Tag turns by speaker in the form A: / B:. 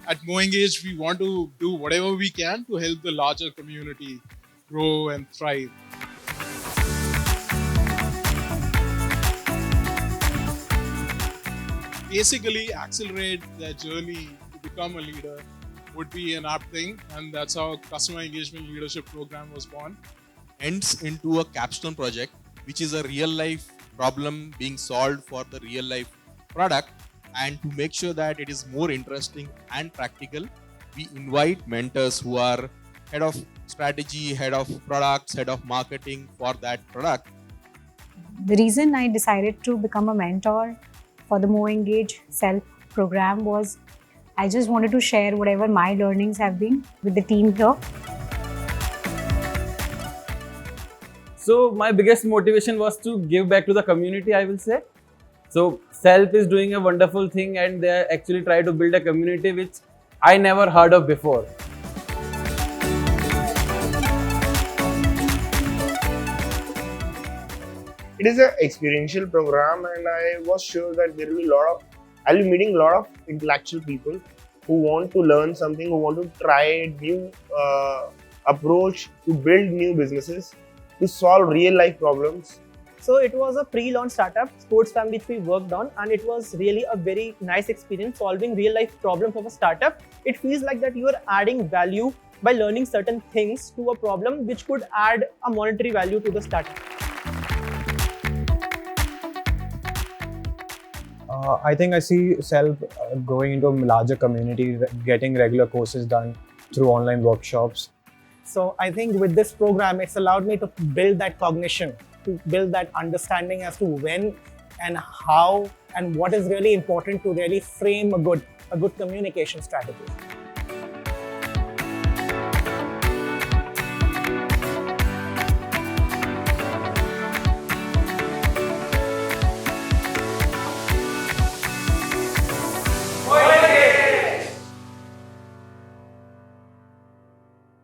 A: At MoEngage, we want to do whatever we can to help the larger community grow and thrive. Basically, accelerate their journey to become a leader would be an apt thing, and that's how Customer Engagement Leadership Program was born.
B: Ends into a capstone project, which is a real life problem being solved for the real life product. And to make sure that it is more interesting and practical, we invite mentors who are head of strategy, head of products, head of marketing for that product.
C: The reason I decided to become a mentor for the MoEngage CELP program was I just wanted to share whatever my learnings have been with the team here.
D: So my biggest motivation was to give back to the community, I will say. So CELP is doing a wonderful thing, and they actually try to build a community which I never heard of before.
E: It is an experiential program, and I was sure that there will be I'll be meeting a lot of intellectual people who want to learn something, who want to try a new approach to build new businesses, to solve real life problems.
F: So it was a pre-launch startup, Sportsfam, which we worked on, and it was really a very nice experience solving real life problems of a startup. It feels like that you are adding value by learning certain things to a problem which could add a monetary value to the startup.
G: I think I see CELP going into a larger community, getting regular courses done through online workshops.
F: So I think with this program, it's allowed me to build that cognition, to build that understanding as to when and how and what is really important to really frame a good communication strategy.